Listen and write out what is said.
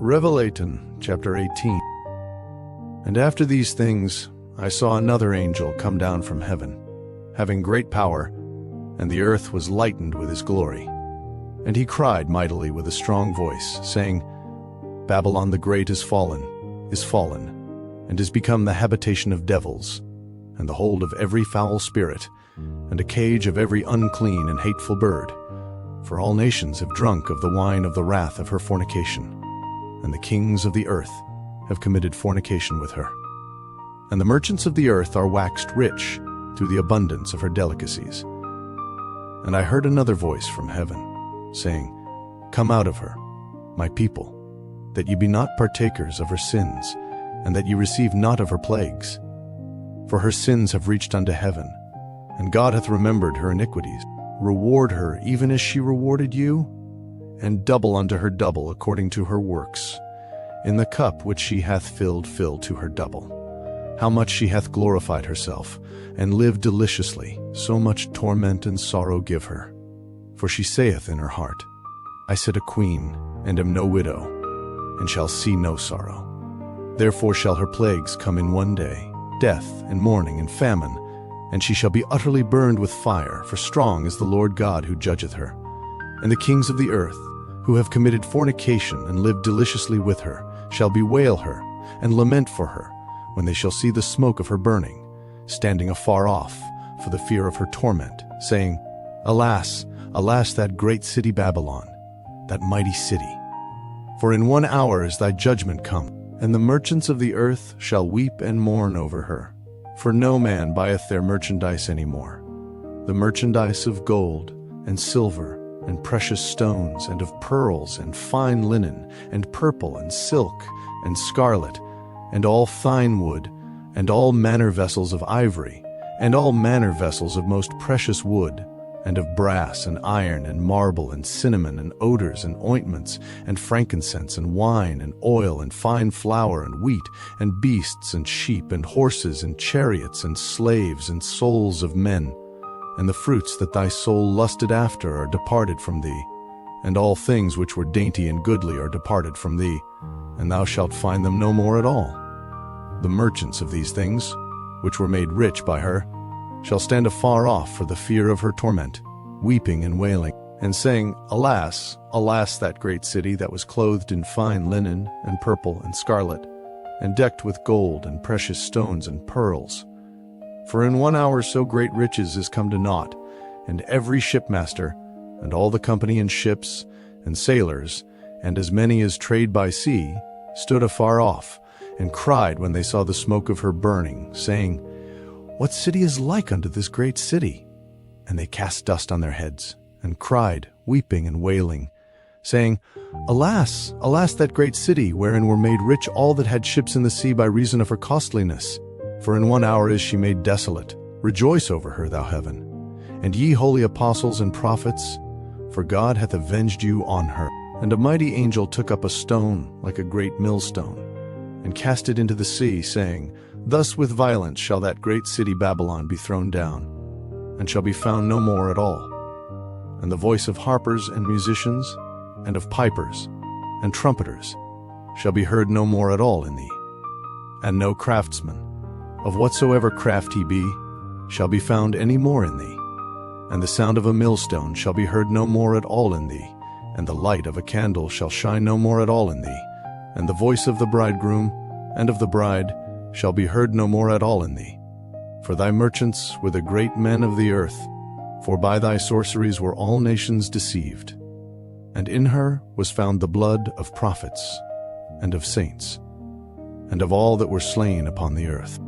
Revelaion Chapter 18. And after these things I saw another angel come down from heaven, having great power, and the earth was lightened with his glory. And he cried mightily with a strong voice, saying, Babylon the great is fallen, and is become the habitation of devils, and the hold of every foul spirit, and a cage of every unclean and hateful bird. For all nations have drunk of the wine of the wrath of her fornication, and the kings of the earth have committed fornication with her. And the merchants of the earth are waxed rich through the abundance of her delicacies. And I heard another voice from heaven, saying, Come out of her, my people, that ye be not partakers of her sins, and that ye receive not of her plagues. For her sins have reached unto heaven, and God hath remembered her iniquities. Reward her even as she rewarded you, and double unto her double according to her works. In the cup which she hath filled, fill to her double. How much she hath glorified herself, and lived deliciously, so much torment and sorrow give her. For she saith in her heart, I sit a queen, and am no widow, and shall see no sorrow. Therefore shall her plagues come in one day, death, and mourning, and famine, and she shall be utterly burned with fire, for strong is the Lord God who judgeth her. And the kings of the earth, who have committed fornication and lived deliciously with her, shall bewail her, and lament for her, when they shall see the smoke of her burning, standing afar off, for the fear of her torment, saying, Alas, alas, that great city Babylon, that mighty city! For in 1 hour is thy judgment come, and the merchants of the earth shall weep and mourn over her. For no man buyeth their merchandise any more, the merchandise of gold and silver and precious stones, and of pearls and fine linen, and purple and silk and scarlet, and all fine wood, and all manner vessels of ivory, and all manner vessels of most precious wood, and of brass and iron and marble and cinnamon and odors and ointments, and frankincense and wine and oil and fine flour and wheat, and beasts and sheep and horses and chariots and slaves and souls of men. And the fruits that thy soul lusted after are departed from thee, and all things which were dainty and goodly are departed from thee, and thou shalt find them no more at all. The merchants of these things, which were made rich by her, shall stand afar off for the fear of her torment, weeping and wailing, and saying, Alas, alas, that great city that was clothed in fine linen and purple and scarlet, and decked with gold and precious stones and pearls. For in 1 hour so great riches is come to naught, and every shipmaster, and all the company in ships, and sailors, and as many as trade by sea, stood afar off, and cried when they saw the smoke of her burning, saying, What city is like unto this great city? And they cast dust on their heads, and cried, weeping and wailing, saying, Alas, alas, that great city, wherein were made rich all that had ships in the sea by reason of her costliness. For in 1 hour is she made desolate. Rejoice over her, thou heaven. And ye holy apostles and prophets, for God hath avenged you on her. And a mighty angel took up a stone like a great millstone, and cast it into the sea, saying, Thus with violence shall that great city Babylon be thrown down, and shall be found no more at all. And the voice of harpers and musicians, and of pipers and trumpeters, shall be heard no more at all in thee. And no craftsman, of whatsoever craft he be, shall be found any more in thee. And the sound of a millstone shall be heard no more at all in thee, and the light of a candle shall shine no more at all in thee. And the voice of the bridegroom and of the bride shall be heard no more at all in thee. For thy merchants were the great men of the earth, for by thy sorceries were all nations deceived. And in her was found the blood of prophets, and of saints, and of all that were slain upon the earth.